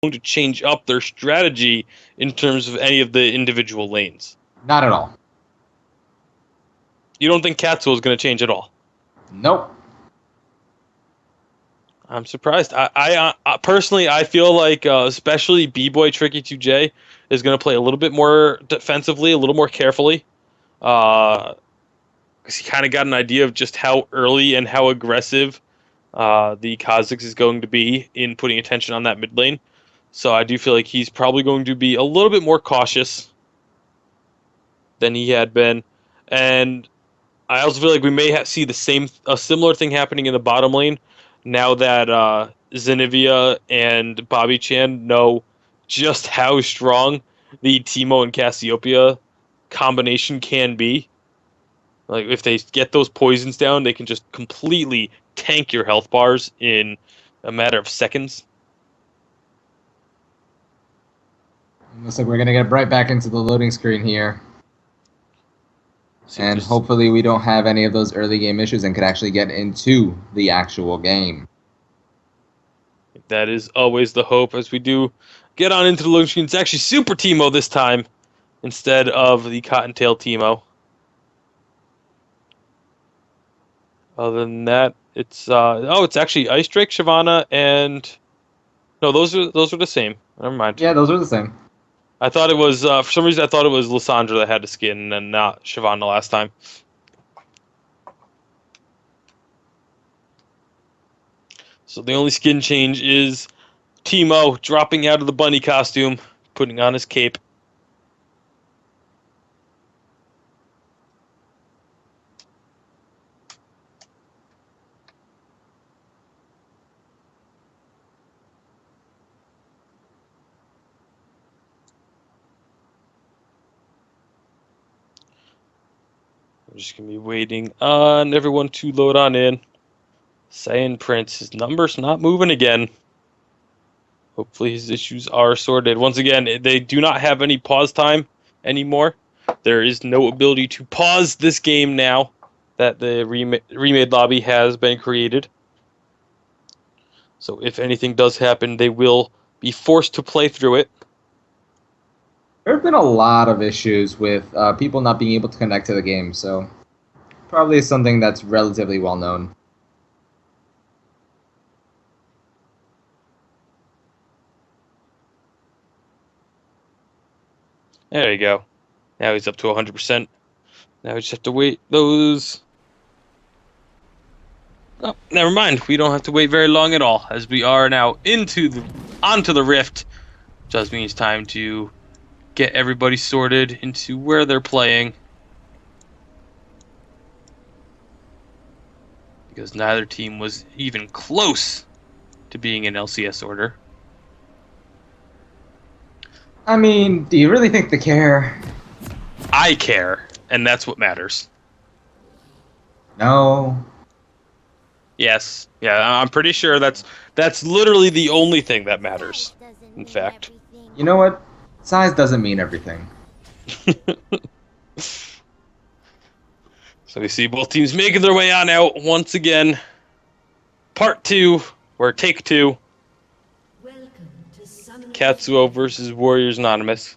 going to change up their strategy in terms of any of the individual lanes. Not at all. You don't think Katsuoo is going to change at all? Nope. I'm surprised. I personally, I feel like especially B-Boy Tricky 2J is going to play a little bit more defensively, a little more carefully. Because he kind of got an idea of just how early and how aggressive the Kha'Zix is going to be in putting attention on that mid lane. So I do feel like he's probably going to be a little bit more cautious than he had been. And I also feel like we may see a similar thing happening in the bottom lane now that Zenivia and Bobby Chan know just how strong the Teemo and Cassiopeia combination can be. Like if they get those poisons down, they can just completely tank your health bars in a matter of seconds. Looks like we're going to get right back into the loading screen here. And hopefully we don't have any of those early game issues and could actually get into the actual game. That is always the hope as we do get on into the loading screen. It's actually Super Teemo this time instead of the Cottontail Teemo. Other than that, it's it's actually Ice Drake, Shyvana, and no, those are the same. Never mind. Yeah, those are the same. I thought it was for some reason I thought it was Lissandra that had the skin and not Shyvana last time. So the only skin change is Teemo dropping out of the bunny costume, putting on his cape. I'm just going to be waiting on everyone to load on in. Saiyan Prince, his number's not moving again. Hopefully his issues are sorted. Once again, they do not have any pause time anymore. There is no ability to pause this game now that the remade lobby has been created. So if anything does happen, they will be forced to play through it. There have been a lot of issues with people not being able to connect to the game, so probably something that's relatively well known. There you go. Now he's up to 100%. Now we just have to wait those. Oh, never mind. We don't have to wait very long at all, as we are now onto the rift. Just means time to get everybody sorted into where they're playing. Because neither team was even close to being in LCS order. I mean, do you really think they care? I care, and that's what matters. No. Yes. Yeah, I'm pretty sure that's literally the only thing that matters, in fact. You know what? Size doesn't mean everything. So we see both teams making their way on out once again. Part 2, or take 2. Katsuoo versus Warriors Anonymous.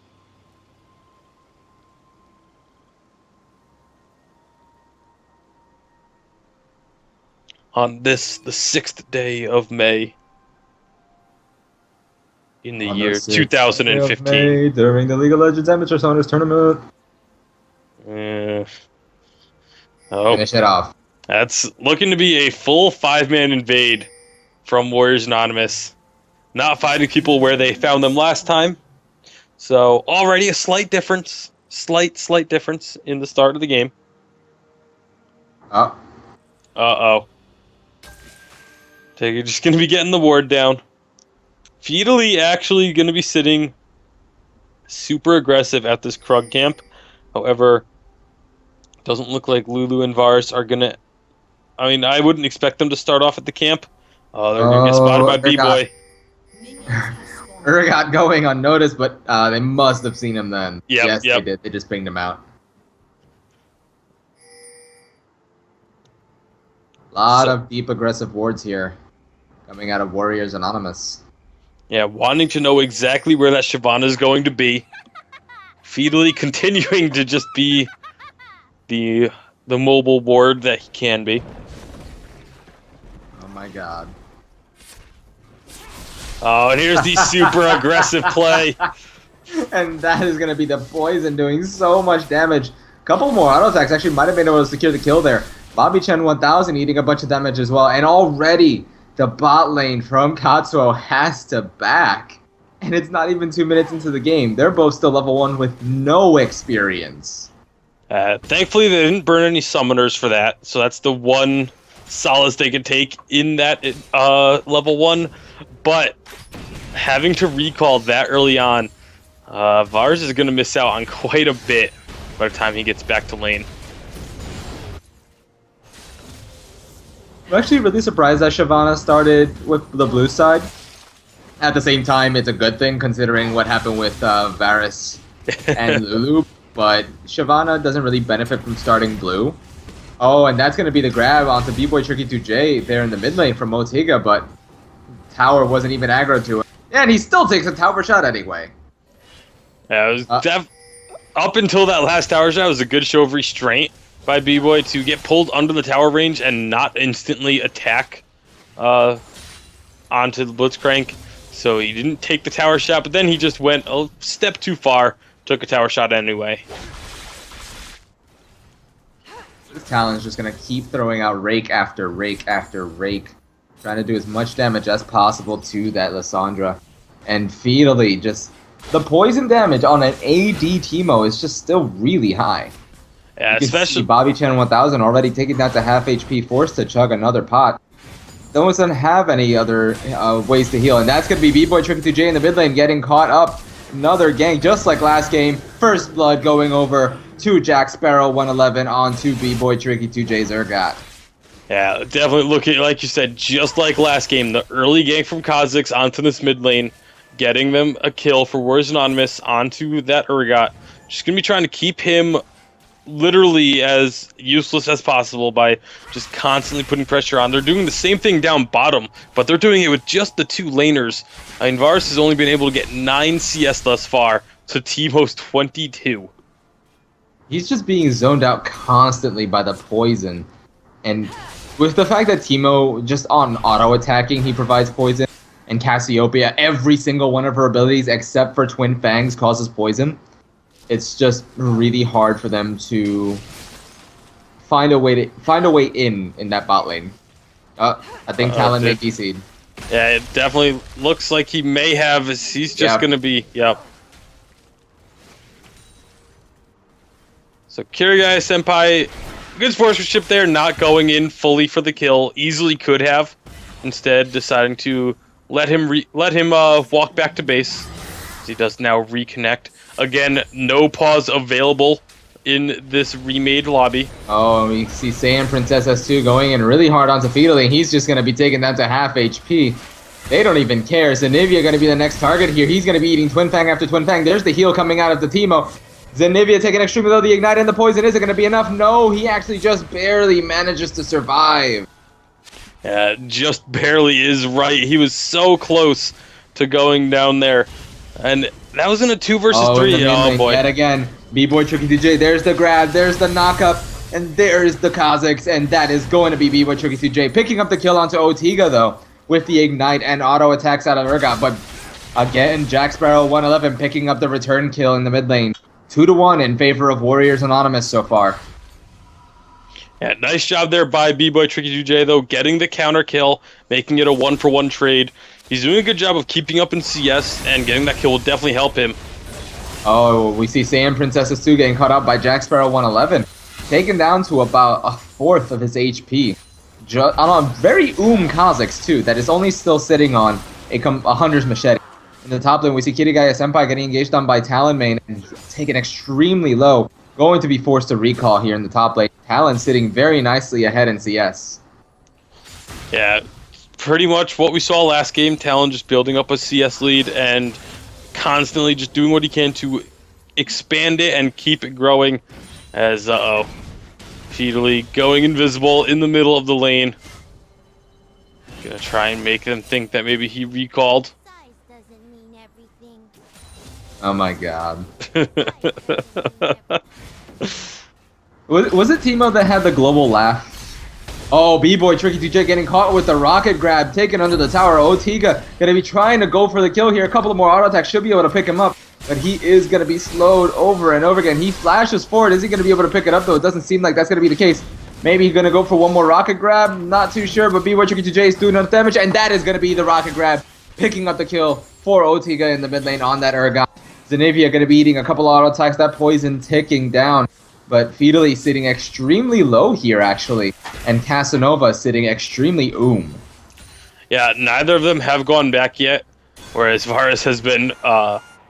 On this, the 6th day of May. In the year 2015. May, during the League of Legends Amateur Soners Tournament. Finish it off. That's looking to be a full 5-man invade from Warriors Anonymous. Not finding people where they found them last time. So already a slight difference. Slight difference in the start of the game. Oh. Uh-oh. You're just going to be getting the ward down. Feudally actually going to be sitting super aggressive at this Krug camp. However, doesn't look like Lulu and Vars are going to... I mean, I wouldn't expect them to start off at the camp. Oh, they're going to get spotted by B-Boy. Urgot going unnoticed, but they must have seen him then. Yep. They did. They just pinged him out. A lot of deep aggressive wards here coming out of Warriors Anonymous. Yeah, wanting to know exactly where that Shyvana is going to be. Feedly continuing to just be the mobile ward that he can be. Oh my god. Oh, and here's the super aggressive play. And that is going to be the poison doing so much damage. Couple more auto attacks actually might have been able to secure the kill there. Bobby Chen 1000 eating a bunch of damage as well. And already the bot lane from Katsuoo has to back. And it's not even 2 minutes into the game. They're both still level 1 with no experience. Thankfully, they didn't burn any summoners for that. So that's the one solace they could take in that level 1. But having to recall that early on, Vars is going to miss out on quite a bit by the time he gets back to lane. I'm actually really surprised that Shyvana started with the blue side. At the same time, it's a good thing considering what happened with Varus and Lulu. But Shyvana doesn't really benefit from starting blue. Oh, and that's going to be the grab onto B-Boy Tricky 2J there in the mid lane from Motiga, but tower wasn't even aggro to it. And he still takes a tower shot anyway. Yeah, it was up until that last tower shot, it was a good show of restraint by B-Boy to get pulled under the tower range and not instantly attack onto the Blitzcrank. So he didn't take the tower shot, but then he just went a step too far, took a tower shot anyway. This Talon's just going to keep throwing out rake after rake after rake, trying to do as much damage as possible to that Lissandra. And Feedly just... the poison damage on an AD Teemo is just still really high. Yeah, especially Bobby Chen 1000 already taken down to half HP, forced to chug another pot. Doesn't have any other ways to heal, and that's going to be B-Boy Tricky 2J in the mid lane getting caught up. Another gank, just like last game. First blood going over to Jack Sparrow 111 onto B-Boy Tricky 2J Zergat. Yeah, definitely looking, like you said, just like last game. The early gank from Kha'Zix onto this mid lane, getting them a kill for Warriors Anonymous onto that Urgot. Just going to be trying to keep him literally as useless as possible by just constantly putting pressure on. They're doing the same thing down bottom, but they're doing it with just the two laners. I mean, Varus has only been able to get 9 CS thus far to Teemo's 22. He's just being zoned out constantly by the poison. And with the fact that Teemo, just on auto-attacking, he provides poison, and Cassiopeia, every single one of her abilities except for Twin Fangs causes poison, it's just really hard for them to find a way in that bot lane. I think Talon may DC'd. Yeah, it definitely looks like he may have. He's just going to be, yep. So Kirigaya Senpai, good sportsmanship there, not going in fully for the kill. Easily could have, instead deciding to let him walk back to base. He does now reconnect. Again, no pause available in this remade lobby. Oh, we see Saiyan Princess S2 going in really hard onto Feedly. He's just going to be taken down to half HP. They don't even care. Zenivia going to be the next target here. He's going to be eating Twin Fang after Twin Fang. There's the heal coming out of the Teemo. Zenivia taking extremely low. The Ignite and the Poison. Is it going to be enough? No, he actually just barely manages to survive. Yeah, just barely is right. He was so close to going down there. And that was in a 2 versus 3. Oh, boy. Yet again, B-Boy Tricky DJ. There's the grab. There's the knockup. And there's the Kha'Zix. And that is going to be B-Boy Tricky DJ. Picking up the kill onto Otiga, though, with the Ignite and auto attacks out of Urgot. But again, Jack Sparrow 111 picking up the return kill in the mid lane. 2-1 in favor of Warriors Anonymous so far. Yeah, nice job there by B-Boy Tricky 2J, though, getting the counter kill, making it a 1-for-1 trade. He's doing a good job of keeping up in CS, and getting that kill will definitely help him. Oh, we see Saiyan Princess S2 getting caught up by Jack Sparrow 111. Taken down to about a fourth of his HP. On a very Kha'Zix, too, that is only still sitting on a Hunter's Machete. In the top lane, we see Kirigaya Senpai getting engaged on by Talon main and taken extremely low. Going to be forced to recall here in the top lane. Talon sitting very nicely ahead in CS. Yeah, pretty much what we saw last game. Talon just building up a CS lead and constantly just doing what he can to expand it and keep it growing. As, Feedly going invisible in the middle of the lane. Gonna try and make them think that maybe he recalled. Oh my god. Was it Timo that had the global laugh? Oh, B-Boy Tricky 2J getting caught with the rocket grab, taken under the tower. Otiga gonna be trying to go for the kill here. A couple of more auto attacks should be able to pick him up, but he is gonna be slowed over and over again. He flashes forward. Is he gonna be able to pick it up though? It doesn't seem like that's gonna be the case. Maybe he's gonna go for one more rocket grab. Not too sure, but B-Boy Tricky 2J is doing enough damage, and that is gonna be the rocket grab, picking up the kill for Otiga in the mid lane on that Urgot. Zenivia gonna be eating a couple auto attacks. That poison ticking down. But Fiddly sitting extremely low here, actually. And Casanova sitting extremely Yeah, neither of them have gone back yet. Whereas Varus has been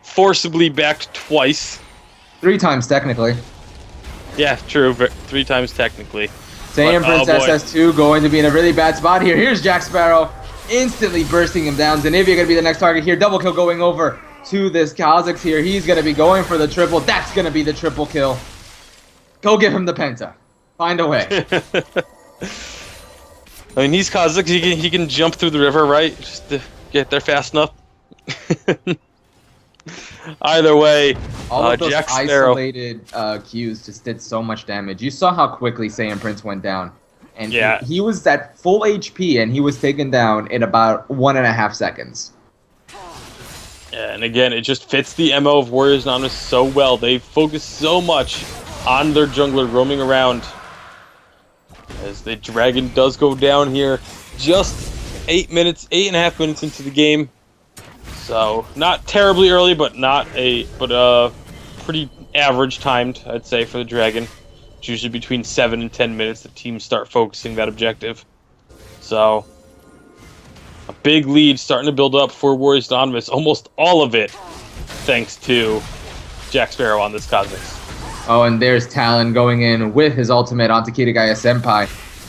forcibly backed twice. 3 times, technically. Yeah, true. 3 times technically. Saiyan Prince SS2 going to be in a really bad spot here. Here's Jack Sparrow instantly bursting him down. Zenivia going to be the next target here. Double kill going over to this Kha'Zix here. He's going to be going for the triple. That's going to be the triple kill. Go give him the penta. Find a way. I mean, he's Kha'Zix. He can jump through the river, right? Just to get there fast enough. Either way, all of those Jack Sparrow. isolated Qs just did so much damage. You saw how quickly Saiyan Prince went down. And yeah, he was at full HP, and he was taken down in about 1.5 seconds. Yeah, and again, it just fits the MO of Warriors Anonymous so well. They focus so much on their jungler roaming around. As the dragon does go down here, just 8.5 minutes into the game. So not terribly early, but pretty average timed, I'd say, for the dragon. It's usually between 7 and 10 minutes that teams start focusing that objective. So a big lead starting to build up for Warriors Anonymous. Almost all of it thanks to Jack Sparrow on this Kha'Zix. Oh, and there's Talon going in with his ultimate onto Kirigaya Senpai,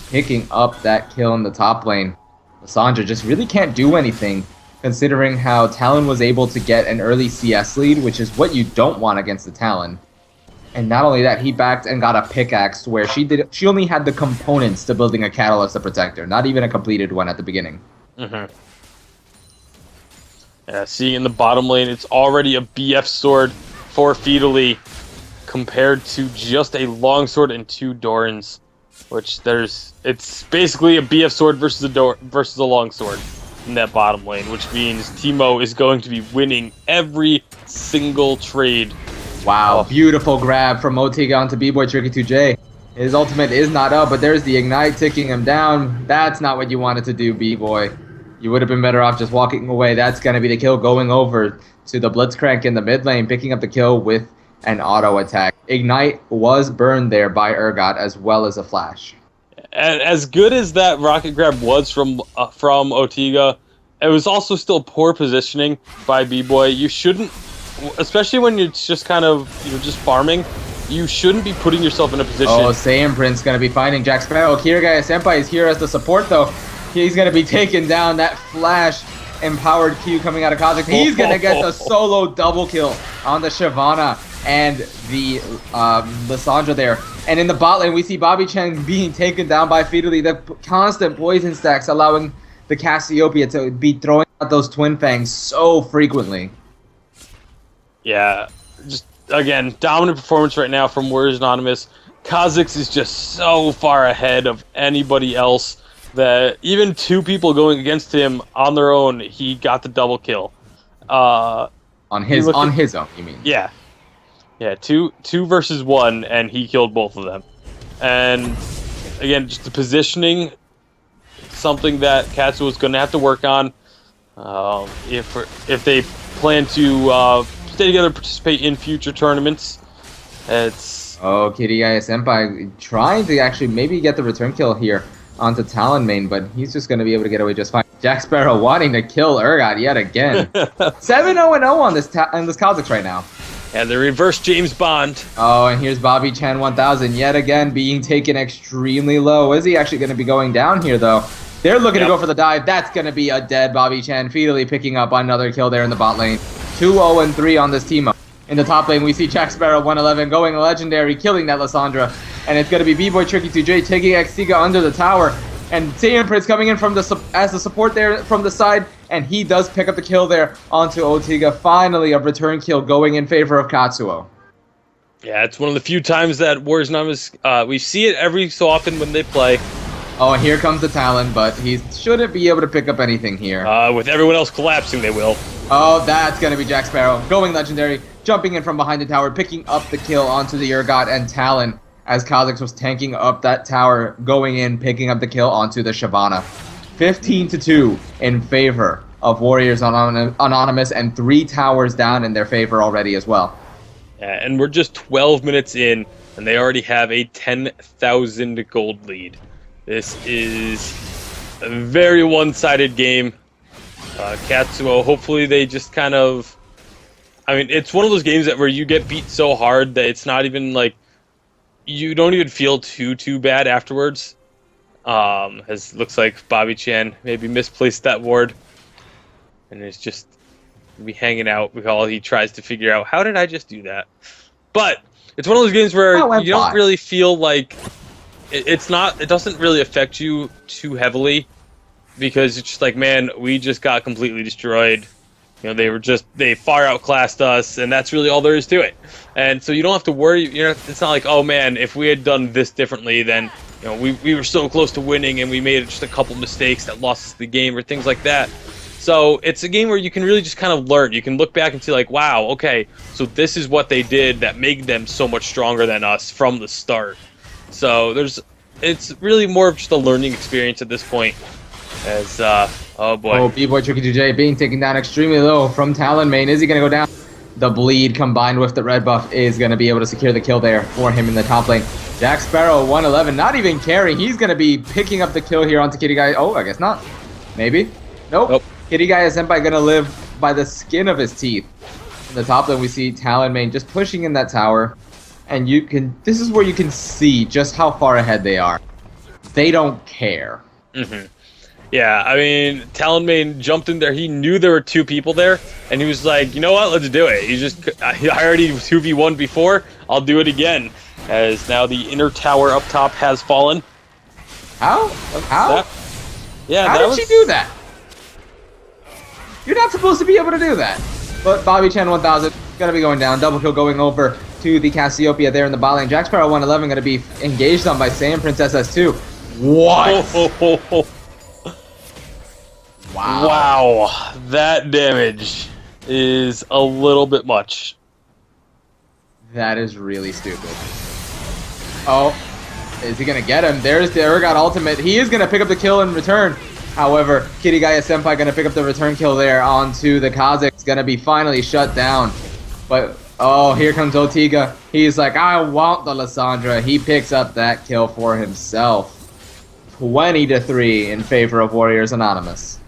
picking up that kill in the top lane. Lissandra just really can't do anything, considering how Talon was able to get an early CS lead, which is what you don't want against the Talon. And not only that, he backed and got a pickaxe where she only had the components to building a Catalyst to protect her, not even a completed one at the beginning. Mm-hmm. Yeah, seeing in the bottom lane, it's already a BF sword for Fiddly, compared to just a longsword and 2 Dorans, which it's basically a BF sword versus a longsword in that bottom lane, which means Timo is going to be winning every single trade. Wow, beautiful grab from Otiga onto B-Boy Tricky 2J. His ultimate is not up, but there's the Ignite ticking him down. That's not what you wanted to do, B-Boy. You would have been better off just walking away. That's going to be the kill going over to the Blitzcrank in the mid lane, picking up the kill with an auto attack. Ignite was burned there by Urgot as well as a flash. And as good as that rocket grab was from Otiga, it was also still poor positioning by B-Boy. You shouldn't, especially when you're just just farming, you shouldn't be putting yourself in a position. Oh, Saiyan Prince gonna be finding Jack Sparrow. Kirigaya Senpai is here as the support though. He's gonna be taking down that flash empowered Q coming out of Kha'Zix. He's gonna get the solo double kill on the Shyvana and the Lissandra there. And in the bot lane, we see Bobby Chen being taken down by Fiddly. The constant poison stacks allowing the Cassiopeia to be throwing out those Twin Fangs so frequently. Yeah, just, again, dominant performance right now from Warriors Anonymous. Kha'Zix is just so far ahead of anybody else that even 2 people going against him on their own, he got the double kill. On his own, you mean? Yeah. Yeah, two versus 1, and he killed both of them. And again, just the positioning, something that Katsuoo is going to have to work on. If they plan to stay together, participate in future tournaments, it's... Oh, Kirigaya Senpai trying to actually maybe get the return kill here onto Talon main, but he's just going to be able to get away just fine. Jack Sparrow wanting to kill Urgot yet again. 7-0-0 on this Kha'Zix right now. And the reverse James Bond. Oh, and here's Bobby Chan 1000 yet again being taken extremely low. Is he actually going to be going down here, though? They're looking to go for the dive. That's going to be a dead Bobby Chan. Fiddly picking up another kill there in the bot lane. 2-0-3 on this team up. In the top lane, we see Jack Sparrow 111 going legendary, killing that Lissandra. And it's going to be B-Boy Tricky 2J taking Xiga under the tower. And Saiyan Prince coming in from as the support there from the side. and he does pick up the kill there onto Otiga. Finally, a return kill going in favor of Katsuoo. Yeah, it's one of the few times that Warriors Anonymous, we see it every so often when they play. Oh, and here comes the Talon, but he shouldn't be able to pick up anything here. With everyone else collapsing, they will. Oh, that's going to be Jack Sparrow. Going legendary, jumping in from behind the tower, picking up the kill onto the Urgot and Talon as Kha'Zix was tanking up that tower, going in, picking up the kill onto the Shyvana. 15-2 in favor of Warriors Anonymous, and 3 towers down in their favor already as well. Yeah, and we're just 12 minutes in, and they already have a 10,000 gold lead. This is a very one-sided game. Katsuoo, hopefully they just kind of... I mean, it's one of those games where you get beat so hard that it's not even like... You don't even feel too bad afterwards. As looks like Bobby Chan maybe misplaced that ward. And it's just... be hanging out while he tries to figure out, how did I just do that? But it's one of those games where you don't really feel like... It doesn't really affect you too heavily, because it's just like, man, we just got completely destroyed. You know, they far outclassed us, and that's really all there is to it. And so you don't have to worry. It's not like, oh man, if we had done this differently, then we were so close to winning, and we made just a couple mistakes that lost us the game, or things like that. So it's a game where you can really just kind of learn. You can look back and see like, wow, okay, so this is what they did that made them so much stronger than us from the start. So it's really more of just a learning experience at this point. As oh boy, B-Boy Tricky 2J being taken down extremely low from Talon main. Is he gonna go down? The bleed combined with the red buff is gonna be able to secure the kill there for him in the top lane. Jack Sparrow 111, not even caring. He's gonna be picking up the kill here onto Kitty Guy. Oh, I guess not. Maybe. Nope. Kitty Guy Senpai gonna live by the skin of his teeth. In the top lane, we see Talon main just pushing in that tower. And this is where you can see just how far ahead they are. They don't care. Mm-hmm. Yeah, I mean, Talon main jumped in there. He knew there were 2 people there, and he was like, you know what, let's do it. I already 2v1 before, I'll do it again. As now the inner tower up top has fallen. How? How? How did she do that? You're not supposed to be able to do that. But Bobby Chan 1000 gonna be going down. Double kill going over to the Cassiopeia there in the bot lane. Jack Sparrow 111 gonna be engaged on by Saiyan Princess S2. What? Wow. Wow. That damage is a little bit much. That is really stupid. Oh, is he gonna get him? There's the Urgot ultimate. He is gonna pick up the kill in return. However, Kitty Gaia Senpai gonna pick up the return kill there onto the Kha'Zix. Gonna be finally shut down. But, oh, here comes Otiga. He's like, I want the Lysandra. He picks up that kill for himself. 20-3 in favor of Warriors Anonymous.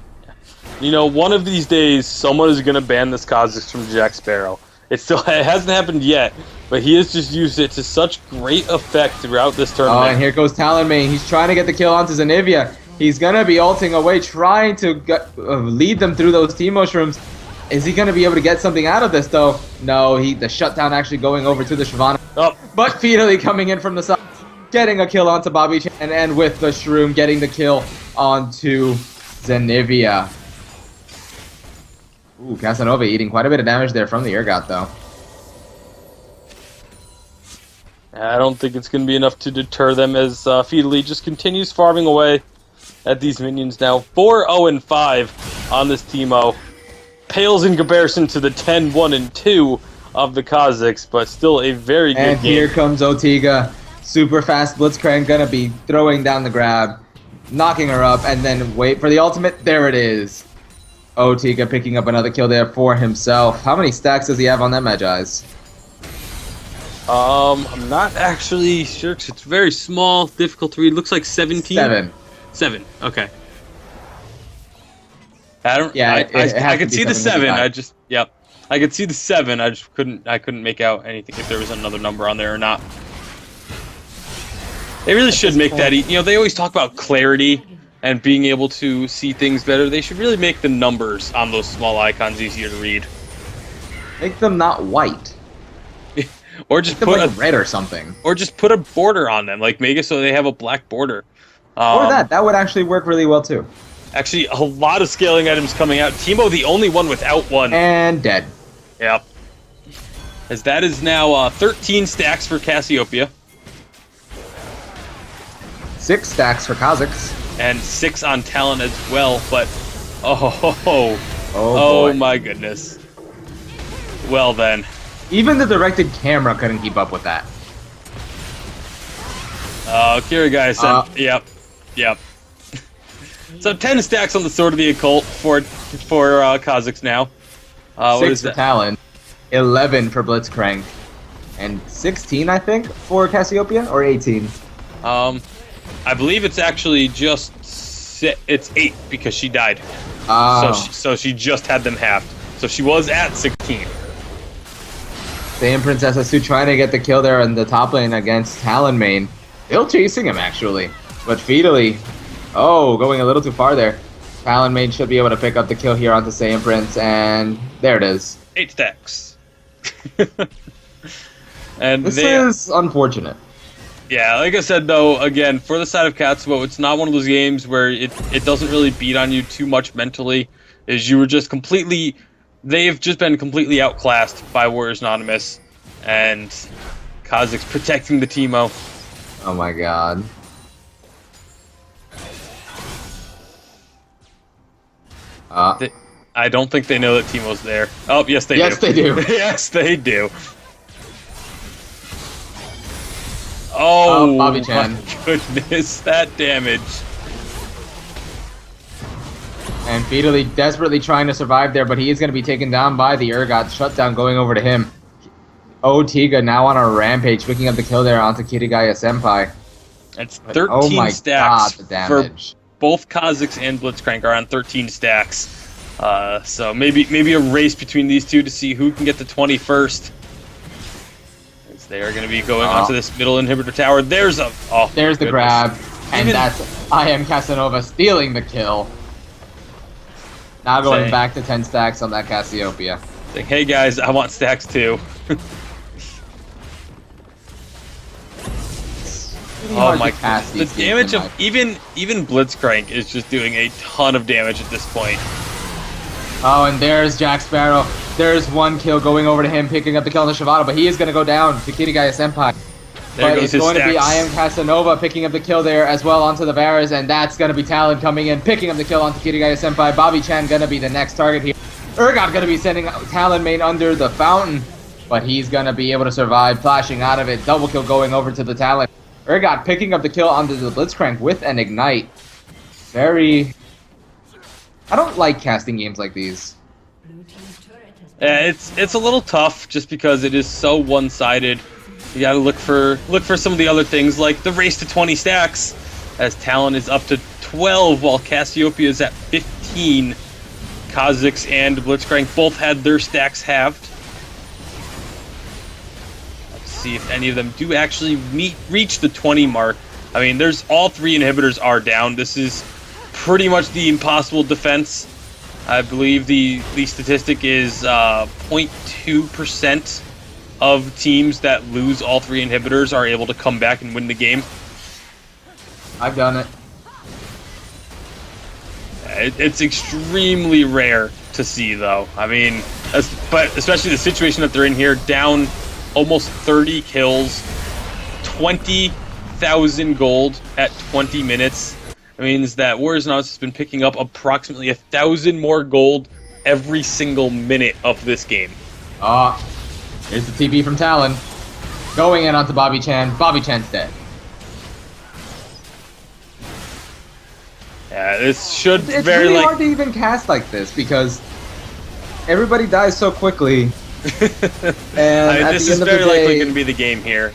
One of these days, someone is gonna ban this Kha'Zix from Jack Sparrow. It hasn't happened yet, but he has just used it to such great effect throughout this tournament. Oh, and here goes Talon main. He's trying to get the kill onto Zenivia. He's going to be ulting away, trying to lead them through those Teemo Shrooms. Is he going to be able to get something out of this, though? No, the shutdown actually going over to the Shyvana. Oh. But Feedly coming in from the side, getting a kill onto Bobby Chan, and with the Shroom getting the kill onto Zenivia. Ooh, Casanova eating quite a bit of damage there from the Urgot, though. I don't think it's going to be enough to deter them as Feedly just continues farming away at these minions now. 4-0-5 on this Teemo. Pales in comparison to the 10-1-2 of the Kha'Zix, but still a very good game. And here comes Otiga. Super fast Blitzcrank gonna be throwing down the grab, knocking her up, and then wait for the ultimate. There it is. Otiga picking up another kill there for himself. How many stacks does he have on that Magi's? I'm not actually sure because it's very small, difficult to read. Looks like 17. 7. Okay. I don't. Yeah, I could see the 7. I could see the 7. I just couldn't make out anything if there was another number on there or not. They really should make that. They always talk about clarity and being able to see things better. They should really make the numbers on those small icons easier to read. Make them not white. Or just put a red or something. Or just put a border on them, like make it so they have a black border. Or that would actually work really well too. Actually, a lot of scaling items coming out. Teemo, the only one without one. And dead. Yep. As that is now 13 stacks for Cassiopeia. 6 stacks for Kha'Zix. And 6 on Talon as well, but... Oh, boy. My goodness. Well then. Even the directed camera couldn't keep up with that. Kirigai-sen. Yep. So 10 stacks on the Sword of the Occult for Kha'Zix now. 6 for Talon, 11 for Blitzcrank, and 16, I think, for Cassiopeia, or 18? I believe it's actually just... It's 8 because she died. So she just had them halved. So she was at 16. Saiyan Princess S2 trying to get the kill there in the top lane against Talon main. Still chasing him, actually. But Feedly, going a little too far there. Talon main should be able to pick up the kill here onto Saiyan Prince, and there it is. 8 stacks. And this is unfortunate. Yeah, like I said, though, again, for the side of Katsuoo, it's not one of those games where it doesn't really beat on you too much mentally. You were just completely... They've just been completely outclassed by Warriors Anonymous, and Kha'Zix protecting the Teemo. Oh my god. I don't think they know that Teemo's there. Oh, yes, they do. Yes, they do. Yes, they do. Oh, Bobby-chan. My goodness, that damage. And Feedly desperately trying to survive there, but he is going to be taken down by the Urgot. Shutdown going over to him. Tiga now on a rampage, picking up the kill there onto Kirigaya Senpai. It's 13 stacks. God, the damage. For both Kha'Zix and Blitzcrank are on 13 stacks. So maybe a race between these two to see who can get the 20 first. As they are going to be going onto this middle inhibitor tower. There's the grab, and that's I Am Casanova stealing the kill. Now going back to 10 stacks on that Cassiopeia. Saying, hey guys, I want stacks too. Oh my god, the damage of even Blitzcrank is just doing a ton of damage at this point. Oh, and there's Jack Sparrow. There's one kill going over to him, picking up the kill on the Shavada, but he is going to go down to Kirigaya Senpai. But it's going to be I Am Casanova picking up the kill there as well onto the Varus, and that's going to be Talon coming in, picking up the kill onto Kirigaya Senpai. Bobby-chan going to be the next target here. Urgot going to be sending Talon main under the fountain, but he's going to be able to survive, flashing out of it. Double kill going over to the Talon. Urgot picking up the kill onto the Blitzcrank with an Ignite. I don't like casting games like these. Yeah, it's a little tough just because it is so one-sided. You gotta look for some of the other things, like the race to 20 stacks, as Talon is up to 12 while Cassiopeia is at 15. Kha'Zix and Blitzcrank both had their stacks halved. Let's see if any of them do actually reach the 20 mark. I mean, all 3 inhibitors are down. This is pretty much the impossible defense. I believe the statistic is 0.2% of teams that lose all 3 inhibitors are able to come back and win the game. I've done it. It's extremely rare to see, though. I mean, but especially the situation that they're in here, down almost 30 kills, 20,000 gold at 20 minutes. It means that Warriors Anonymous has been picking up approximately 1,000 more gold every single minute of this game. Here's the TP from Talon. Going in onto Bobby-chan. Bobby-chan's dead. Yeah, this should It's really hard to even cast like this because everybody dies so quickly. And this is very likely going to be the game here.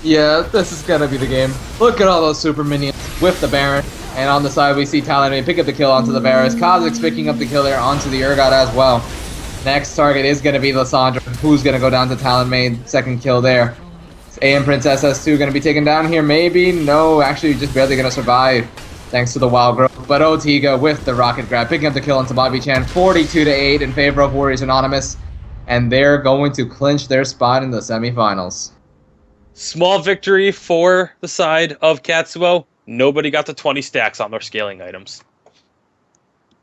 Yeah, this is going to be the game. Look at all those super minions with the Baron. And on the side, we see Talon pick up the kill onto the Varus. Kha'Zix picking up the kill there onto the Urgot as well. Next target is going to be Lissandra, who's going to go down to Talon main. Second kill there. Is AM Princess S2 going to be taken down here? Maybe? No, actually just barely going to survive thanks to the wild growth. But Tiga with the rocket grab, picking up the kill onto Bobby-chan. 42-8 in favor of Warriors Anonymous. And they're going to clinch their spot in the semifinals. Small victory for the side of Katsuoo. Nobody got the 20 stacks on their scaling items.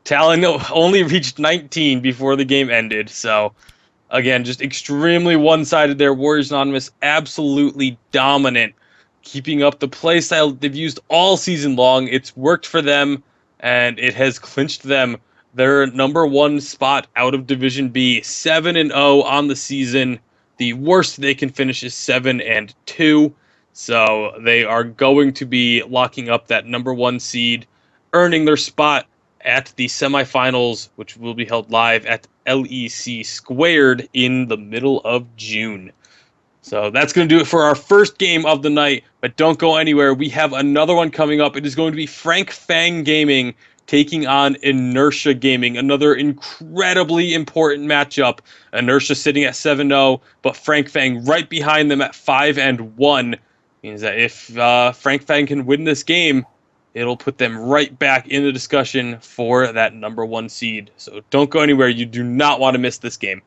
Talon only reached 19 before the game ended, so again, just extremely one-sided there. Warriors Anonymous absolutely dominant, keeping up the playstyle they've used all season long. It's worked for them, and it has clinched them their number one spot out of Division B, 7-0 on the season. The worst they can finish is 7-2. So they are going to be locking up that number one seed, earning their spot at the semifinals, which will be held live at LEC Squared in the middle of June. So that's going to do it for our first game of the night, but don't go anywhere. We have another one coming up. It is going to be Frank Fang Gaming taking on Inertia Gaming, another incredibly important matchup. Inertia sitting at 7-0, but Frank Fang right behind them at 5-1. Means that if Frank Fang can win this game, it'll put them right back in the discussion for that number one seed. So don't go anywhere. You do not want to miss this game.